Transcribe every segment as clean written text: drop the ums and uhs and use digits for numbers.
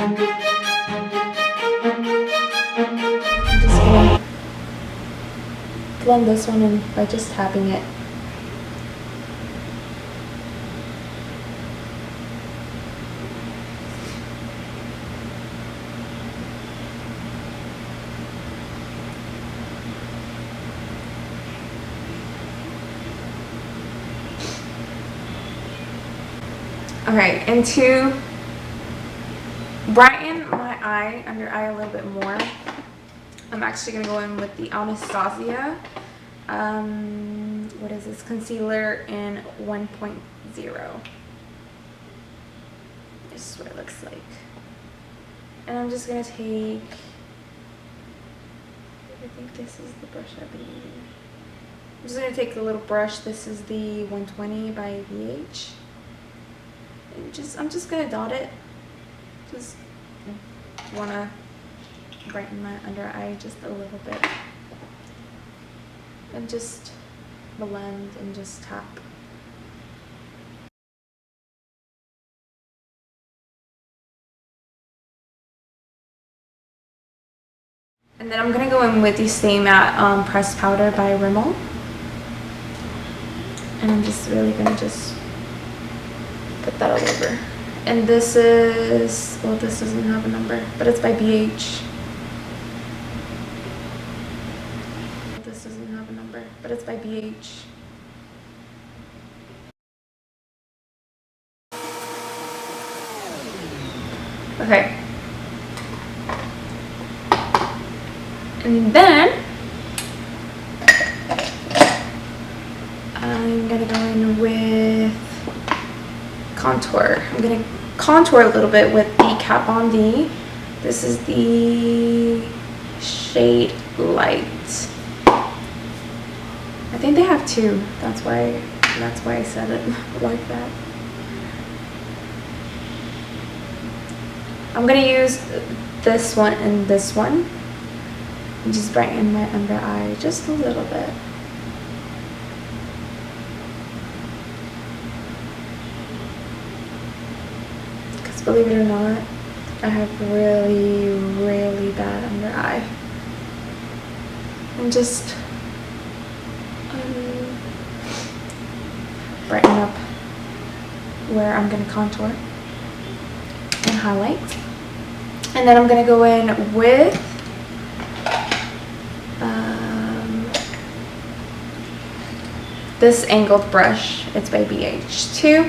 I'm just gonna blend this one in by just tapping it. Okay, and to brighten my eye, under eye a little bit more, I'm actually going to go in with the Anastasia, what is this, concealer in 1.0. This is what it looks like. And I'm just going to take, I think this is the brush I've been using. I'm just going to take the little brush. This is the 120 by VH. And I'm just going to dot it. Just want to brighten my under eye just a little bit. And just blend and just tap. And then I'm going to go in with the Stay Matte pressed powder by Rimmel. And I'm just really going to just put that all over. And this is, well, this doesn't have a number, but it's by BH. This doesn't have a number, but it's by BH. Okay. And then I'm gonna go in with contour. I'm gonna contour a little bit with the Kat Von D. This is the shade Light. I think they have two. That's why I said it like that. I'm gonna use this one and this one. And just brighten my under eye just a little bit. Because believe it or not, I have really, really bad under eye. And just brighten up where I'm going to contour and highlight. And then I'm going to go in with this angled brush. It's by BH2. I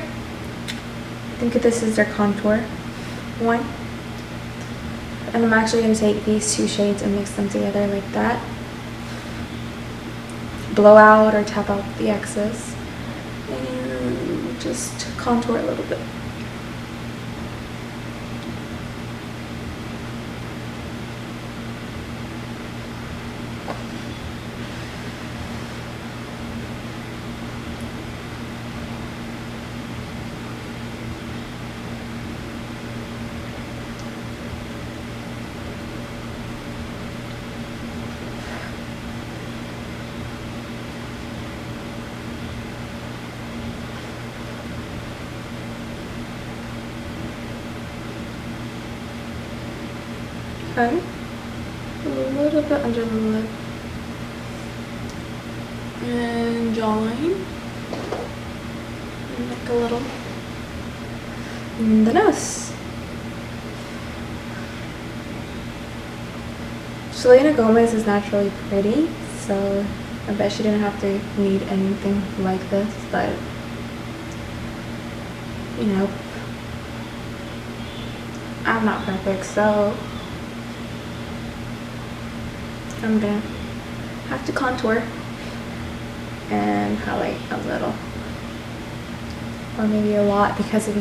think this is their contour one. And I'm actually going to take these two shades and mix them together like that. Blow out or tap out the excess. And just contour a little bit. Okay, a little bit under the lip and jawline, and like a little in the nose. Selena Gomez is naturally pretty, so I bet she didn't have to need anything like this, but you know, I'm not perfect, so I'm gonna have to contour and highlight a little, or maybe a lot, because of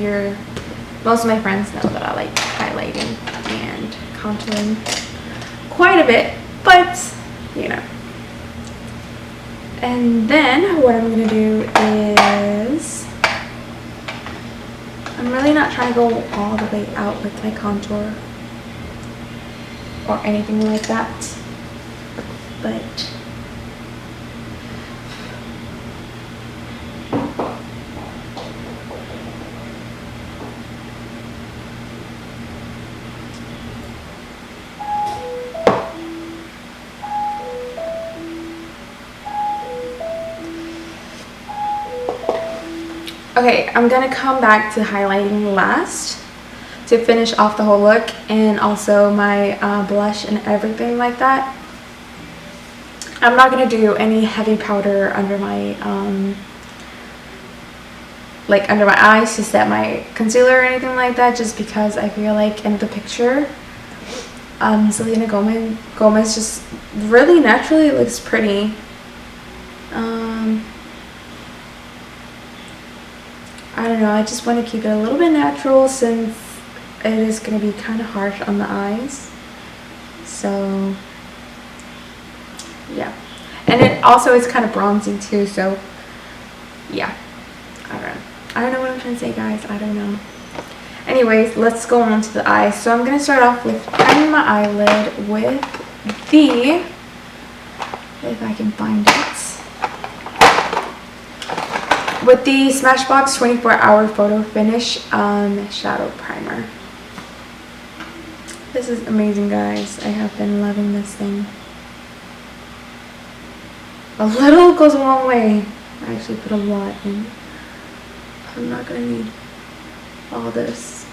most of my friends know that I like highlighting and contouring quite a bit, but you know. And then what I'm gonna do is, I'm really not trying to go all the way out with my contour or anything like that. But Okay, I'm gonna come back to highlighting last to finish off the whole look, and also my blush and everything like that. I'm not gonna do any heavy powder under my under my eyes to set my concealer or anything like that, just because I feel like in the picture Selena Gomez just really naturally looks pretty. I don't know, I just want to keep it a little bit natural since it is going to be kind of harsh on the eyes. So yeah, and it also is kind of bronzy too, so yeah, I don't know what I'm trying to say, guys. I don't know. Anyways, let's go on to the eyes. So I'm going to start off with priming my eyelid with the, if I can find it, with the Smashbox 24-Hour Photo Finish Shadow Primer. This is amazing, guys. I have been loving this thing. A little goes a long way. I actually put a lot in. I'm not going to need all this.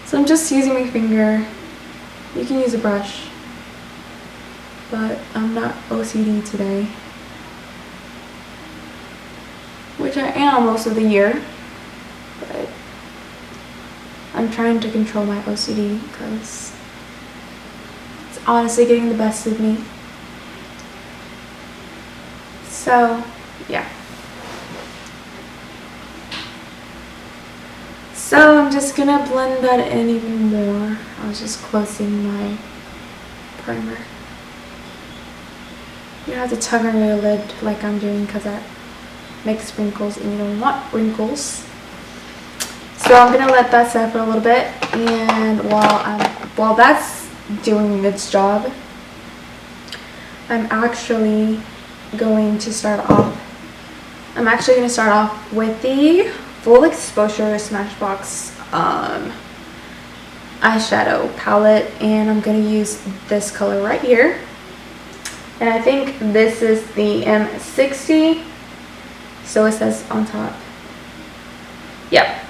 So I'm just using my finger. You can use a brush, but I'm not OCD today, which I am most of the year, but I'm trying to control my OCD because it's honestly getting the best of me. So yeah. So I'm just gonna blend that in even more. I was just closing my primer. You don't have to tug on your lid like I'm doing because that makes wrinkles and you don't want wrinkles. So I'm gonna let that set for a little bit, and while that's doing its job, I'm actually going to start off with the Full Exposure Smashbox eyeshadow palette, and I'm going to use this color right here, and I think this is the M60, so it says on top. Yep,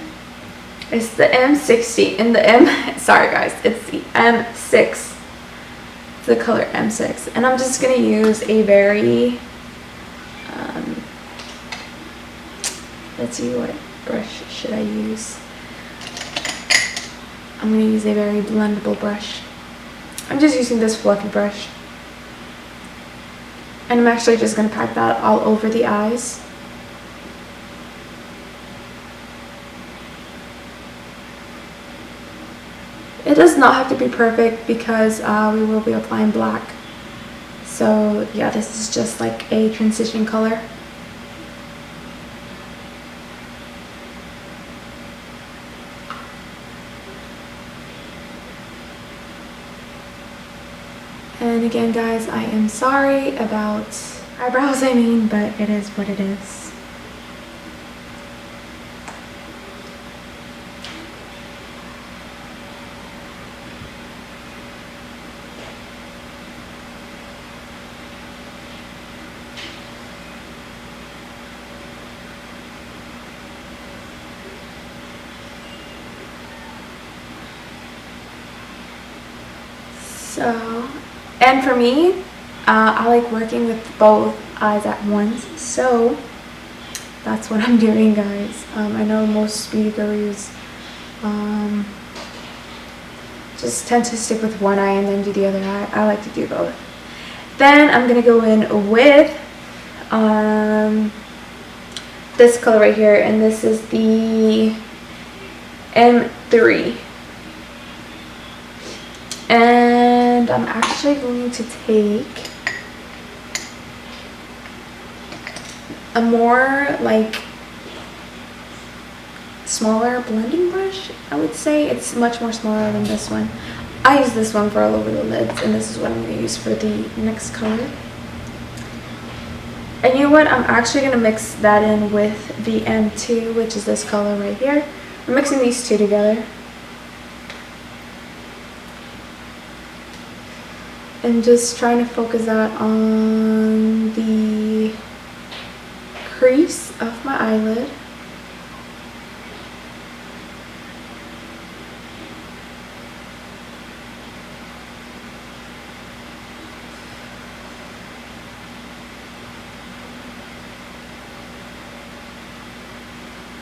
it's the M60 in the sorry guys, it's the M6, the color M6, and I'm just going to use a very let's see, what brush should I use? I'm going to use a very blendable brush. I'm just using this fluffy brush, and I'm actually just going to pack that all over the eyes. It does not have to be perfect because we will be applying black. So yeah, this is just like a transition color. And again, guys, I am sorry about eyebrows, but it is what it is. So, and for me, I like working with both eyes at once, so that's what I'm doing, guys. I know most beauty gurus just tend to stick with one eye and then do the other eye. I like to do both. Then I'm gonna go in with this color right here, and this is the M3. And I'm actually going to take a more like smaller blending brush. I would say it's much more smaller than this one. I use this one for all over the lids, and this is what I'm going to use for the next color. And you know what? I'm actually going to mix that in with the M2, which is this color right here. I'm mixing these two together. And just trying to focus that on the crease of my eyelid.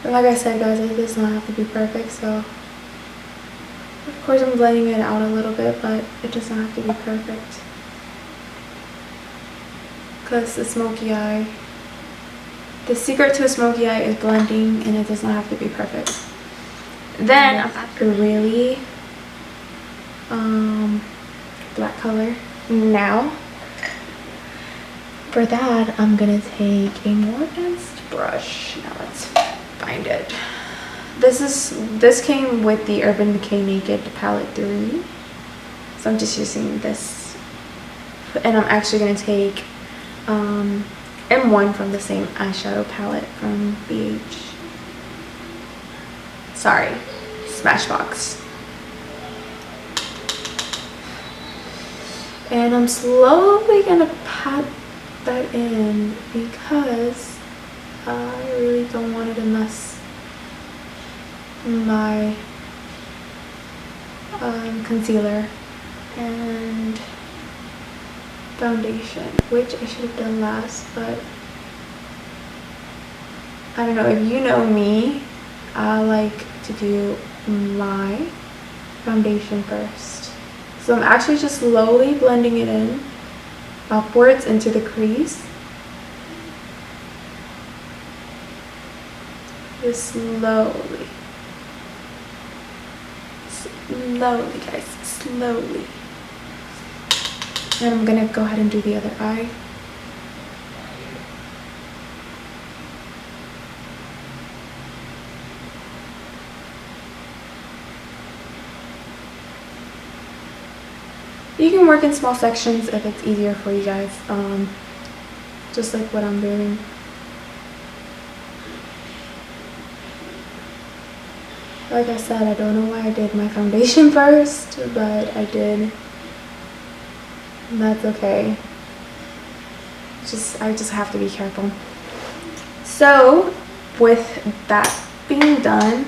And like I said, guys, it does not have to be perfect, so of course I'm blending it out a little bit, but it does not have to be perfect. Because the smoky eye, the secret to a smoky eye is blending, and it does not have to be perfect. Then after really black color. Now for that, I'm gonna take a more advanced brush. Now let's find it. This came with the Urban Decay Naked Palette 3, so I'm just using this, and I'm actually gonna take M1 from the same eyeshadow palette from Smashbox. And I'm slowly gonna pat that in because I really don't want it to mess my concealer and foundation, which I should have done last, but I don't know. If you know me, I like to do my foundation first. So I'm actually just slowly blending it in upwards into the crease. Just slowly. Slowly, guys. Slowly. And I'm gonna go ahead and do the other eye. You can work in small sections if it's easier for you guys, just like what I'm doing. Like I said, I don't know why I did my foundation first, but I did. And that's okay. I just have to be careful. So with that being done,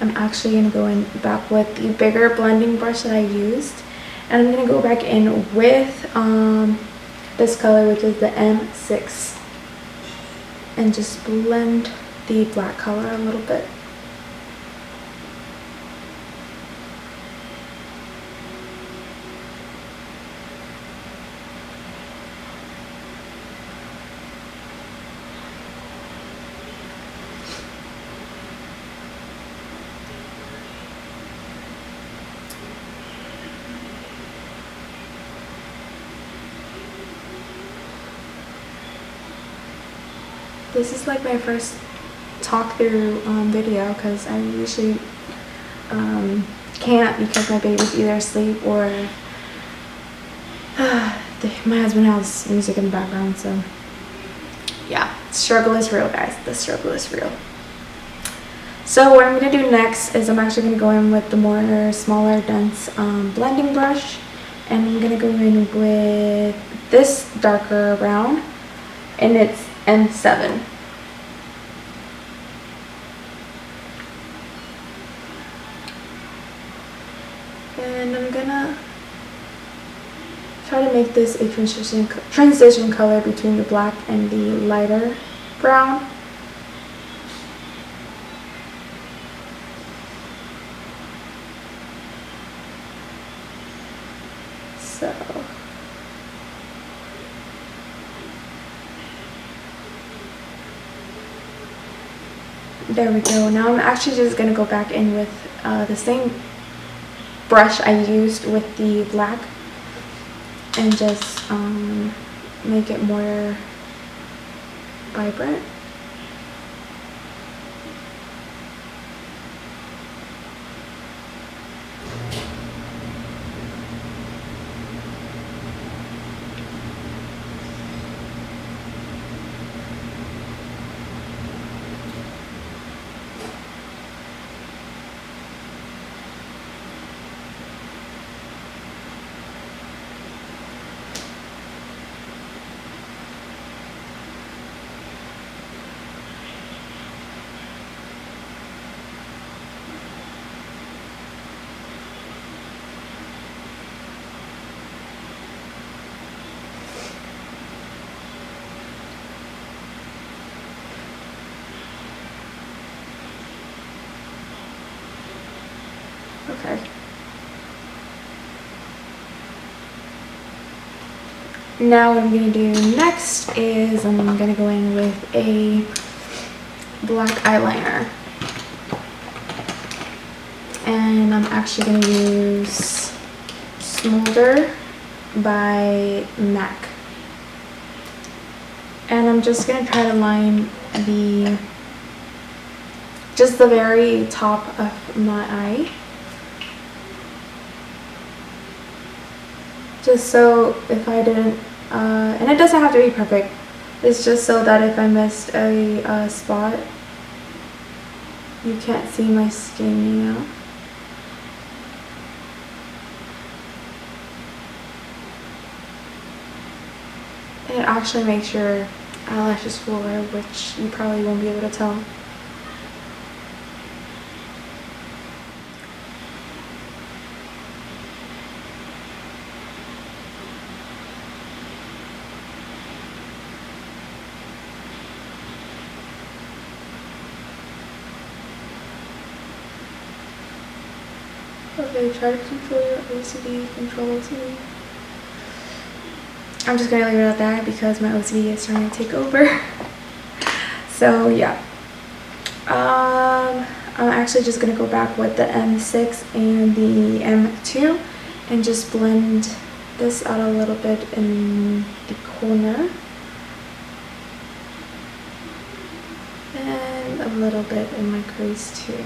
I'm actually going to go in back with the bigger blending brush that I used. And I'm going to go back in with this color, which is the M6. And just blend the black color a little bit. This is like my first talk through video because I usually can't because my baby's either asleep or my husband has music in the background. So yeah, struggle is real, guys. The struggle is real. So what I'm going to do next is I'm actually going to go in with the more smaller dense blending brush, and I'm going to go in with this darker brown, and it's M7. And I'm gonna try to make this a transition color between the black and the lighter brown. So there we go. Now I'm actually just going to go back in with the same brush I used with the black and just make it more vibrant. Okay. Now what I'm going to do next is I'm going to go in with a black eyeliner. And I'm actually going to use Smolder by MAC. And I'm just going to try to line just the very top of my eye. Just so if I didn't, and it doesn't have to be perfect, it's just so that if I missed a spot, you can't see my skin, you know? It actually makes your eyelashes fuller, which you probably won't be able to tell. Okay, try to control your OCD, control OCD. I'm just gonna leave it at that because my OCD is starting to take over. So yeah, I'm actually just gonna go back with the M6 and the M2 and just blend this out a little bit in the corner and a little bit in my crease too.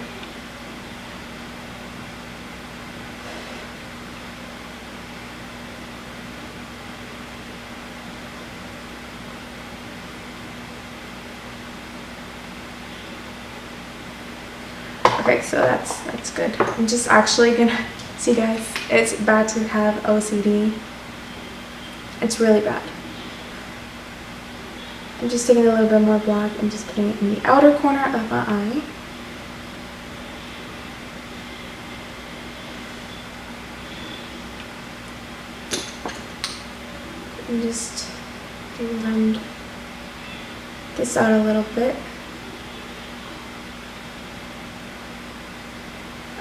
Okay, so that's good. I'm just actually gonna see, guys, it's bad to have OCD. It's really bad. I'm just taking a little bit more black and just putting it in the outer corner of my eye. And just blend this out a little bit.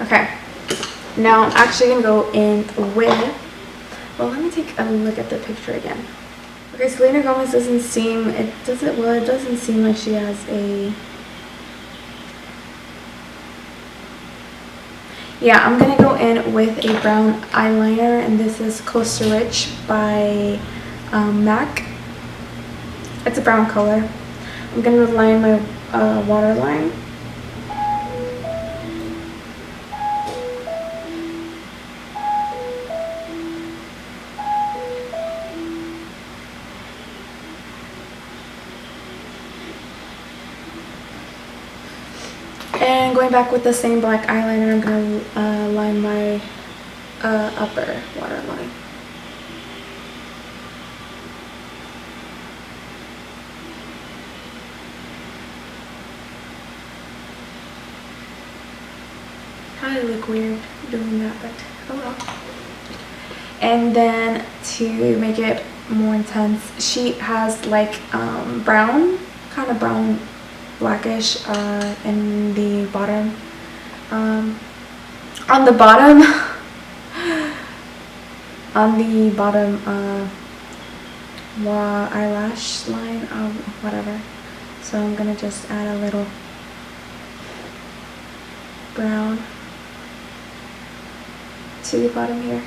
Okay, now I'm actually gonna go in with, well, let me take a look at the picture again. Okay, Selena Gomez doesn't seem, it doesn't seem like she has a, yeah, I'm gonna go in with a brown eyeliner, and this is Close to Rich by MAC. It's a brown color. I'm gonna line my waterline. And going back with the same black eyeliner, I'm going to line my upper waterline. Kind of look weird doing that, but oh well. And then to make it more intense, she has like brown, kind of brown, blackish in the bottom, on the bottom eyelash line, whatever. So I'm gonna just add a little brown to the bottom here.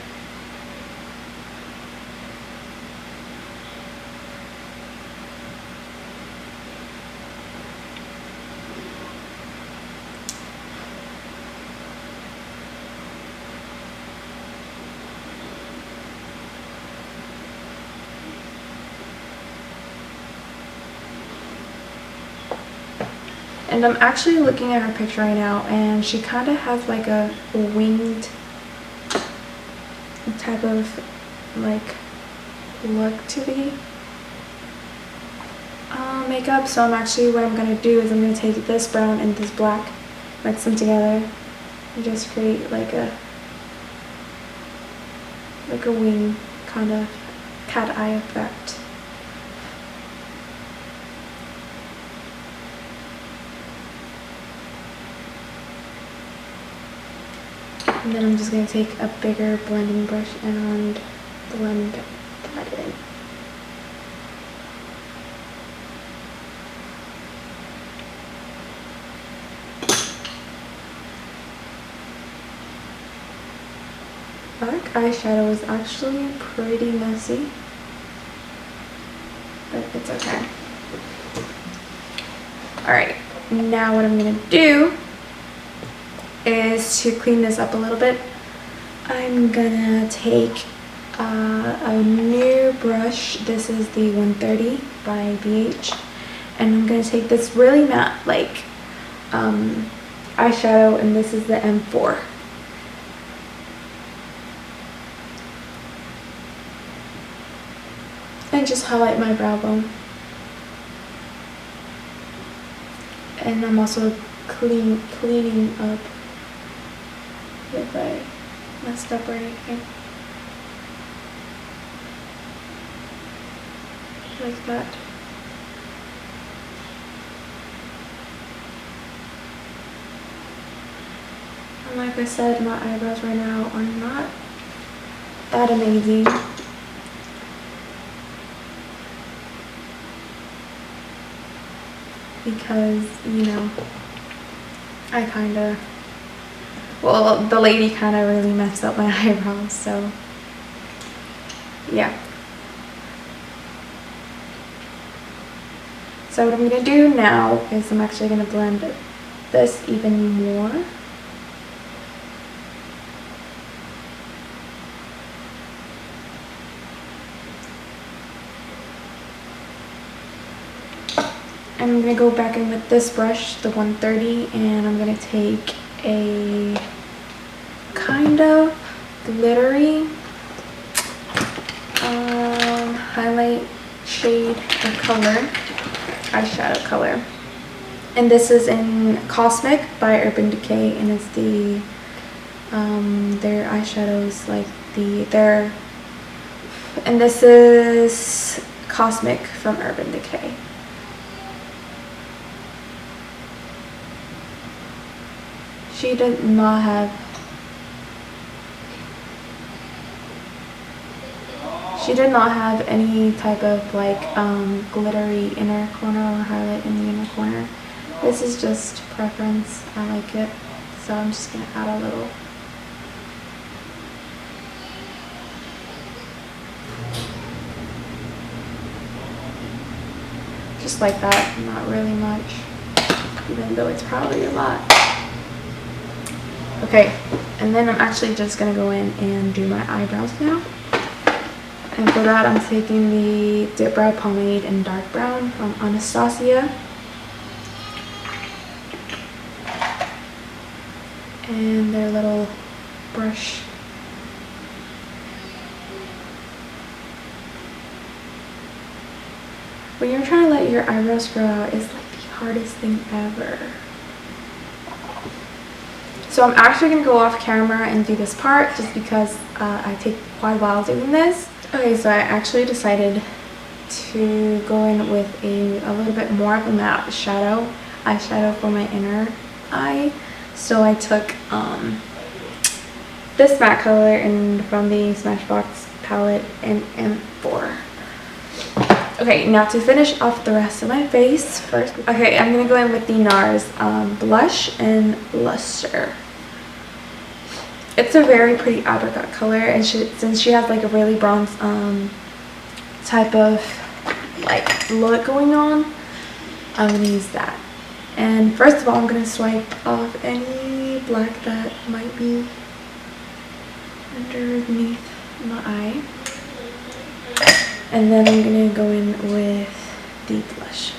And I'm actually looking at her picture right now, and she kind of has like a winged type of like look to the makeup. So what I'm going to do is I'm going to take this brown and this black, mix them together, and just create like a wing kind of cat eye effect. And then I'm just going to take a bigger blending brush and blend that in. Black eyeshadow is actually pretty messy, but it's okay. Alright, now what I'm going to do is to clean this up a little bit. I'm gonna take a new brush. This is the 130 by BH, and I'm gonna take this really matte like eyeshadow, and this is the M4. And just highlight my brow bone. And I'm also cleaning up if I messed up or anything. Like that. And like I said, my eyebrows right now are not that amazing. Because, you know, I kinda, well, the lady kinda really messed up my eyebrows, so yeah. So what I'm gonna do now is I'm actually gonna blend this even more. I'm going to go back in with this brush, the 130, and I'm going to take a kind of glittery highlight shade of color, eyeshadow color. And this is in Cosmic by Urban Decay, and it's the, their eyeshadows, like and this is Cosmic from Urban Decay. She did not have any type of like glittery inner corner or highlight in the inner corner. This is just preference. I like it, so I'm just gonna add a little. Just like that, not really much, even though it's probably a lot. Okay, and then I'm actually just gonna go in and do my eyebrows now. And for that, I'm taking the Dip Brow Pomade in Dark Brown from Anastasia. And their little brush. When you're trying to let your eyebrows grow out, it's like the hardest thing ever. So I'm actually going to go off camera and do this part just because I take quite a while doing this. Okay, so I actually decided to go in with a little bit more of a matte eyeshadow for my inner eye. So I took this matte color from the Smashbox palette in M4. Okay, now to finish off the rest of my face first. Okay, I'm going to go in with the NARS blush and luster. It's a very pretty apricot color, and since she has like a really bronze type of like look going on, I'm going to use that. And first of all, I'm going to swipe off any black that might be underneath my eye. And then I'm going to go in with the blush.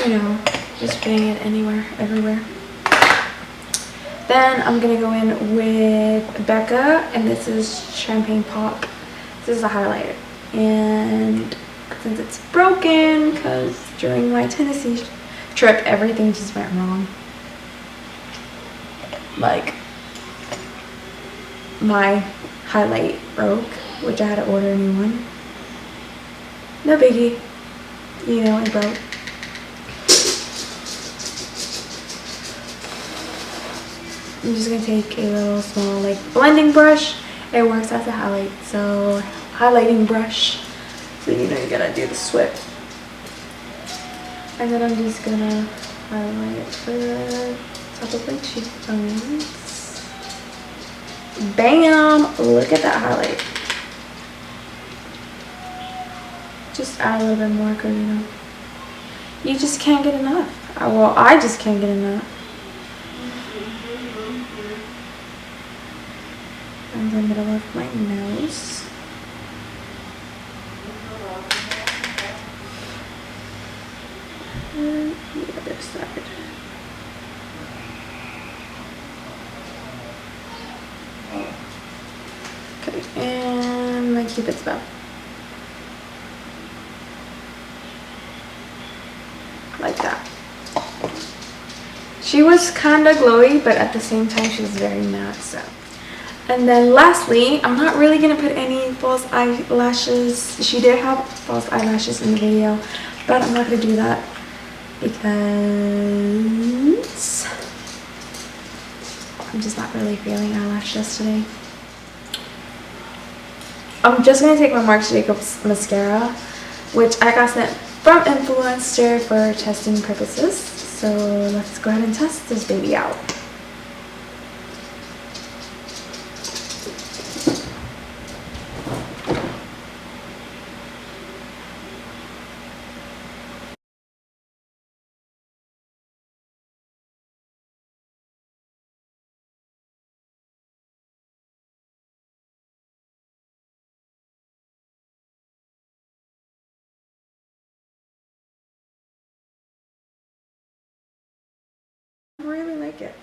You know, just putting it everywhere. Then I'm going to go in with Becca, and this is Champagne Pop. This is a highlighter, and since it's broken because during my Tennessee trip everything just went wrong, like my highlight broke, which I had to order a new one. No biggie, you know, it broke. I'm just gonna take a little small like blending brush. It works as a highlight, so highlighting brush. So you know you gotta do the swipe. And then I'm just gonna highlight the top of my cheekbones. Bam! Look at that highlight. Just add a little bit more because, you know, you just can't get enough. Well, I just can't get enough. In the middle of my nose. And the other side. Okay, and my Cupid's bow. Like that. She was kind of glowy, but at the same time she was very matte, so. And then lastly, I'm not really going to put any false eyelashes. She did have false eyelashes in the video, but I'm not going to do that because I'm just not really feeling eyelashes today. I'm just going to take my Marc Jacobs mascara, which I got sent from Influenster for testing purposes. So let's go ahead and test this baby out. I really like it.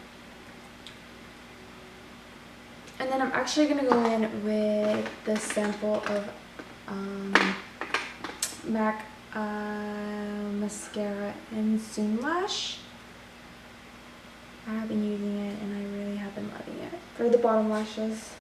And then I'm actually going to go in with the sample of MAC mascara in Zoom Lash. I have been using it and I really have been loving it for the bottom lashes.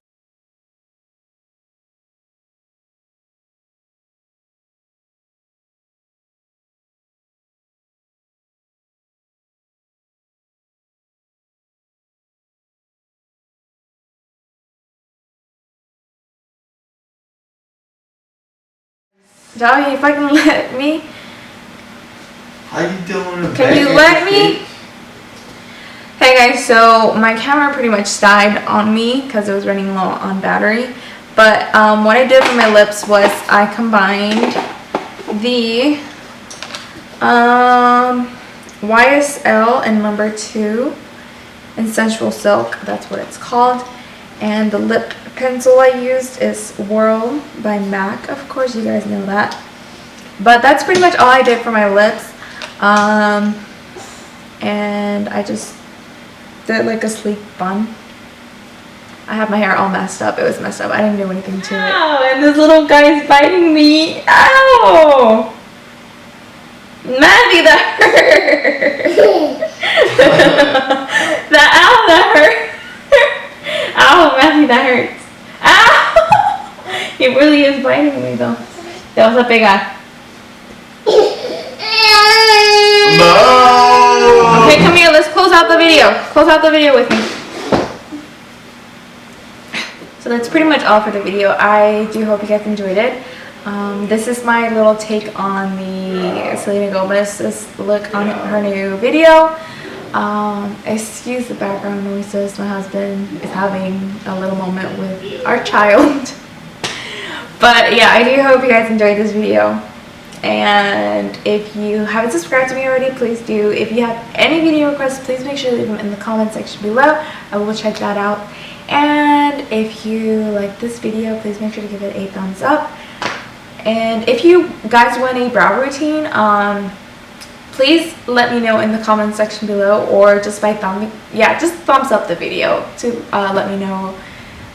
Doggy, if I can let me. How you doing? Can you let me? Hey guys, so my camera pretty much died on me because it was running low on battery. But what I did for my lips was I combined the YSL in number 2 in Sensual Silk. That's what it's called. And the lip pencil I used is Whirl by MAC. Of course, you guys know that. But that's pretty much all I did for my lips. And I just did like a sleek bun. I have my hair all messed up. It was messed up. I didn't do anything to it. Ow, and this little guy is biting me. Ow! Matthew, that hurt. That hurt. Ow, Matthew, that hurts. Ow! He really is biting me though. That was a big eye. No! Okay, come here. Let's close out the video. Close out the video with me. So that's pretty much all for the video. I do hope you guys enjoyed it. This is my little take on the Selena Gomez's look on her new video. Excuse the background noises. My husband is having a little moment with our child. But yeah, I do hope you guys enjoyed this video. And if you haven't subscribed to me already, please do. If you have any video requests, please make sure to leave them in the comment section below. I will check that out. And if you like this video, please make sure to give it a thumbs up. And if you guys want a brow routine, please let me know in the comment section below, or just by just thumbs up the video to let me know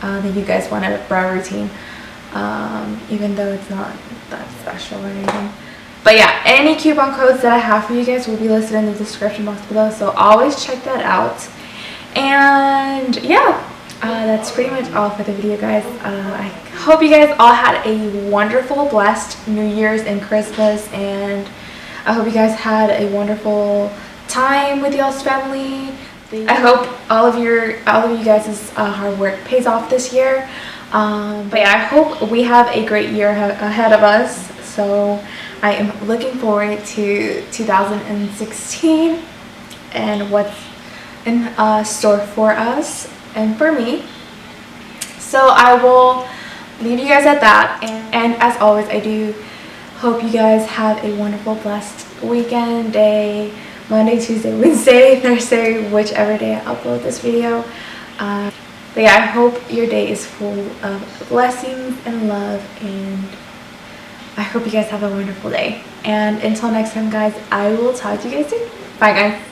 that you guys want a brow routine, even though it's not that special or anything. But yeah, any coupon codes that I have for you guys will be listed in the description box below, so always check that out. And yeah, that's pretty much all for the video, guys. I hope you guys all had a wonderful, blessed New Year's and Christmas, and I hope you guys had a wonderful time with y'all's family. I hope all of you guys' hard work pays off this year. But yeah, I hope we have a great year ahead of us. So I am looking forward to 2016 and what's in store for us and for me. So I will leave you guys at that, and as always, I do hope you guys have a wonderful, blessed weekend, day, Monday, Tuesday, Wednesday, Thursday, whichever day I upload this video. But yeah, I hope your day is full of blessings and love, and I hope you guys have a wonderful day. And until next time, guys, I will talk to you guys soon. Bye, guys.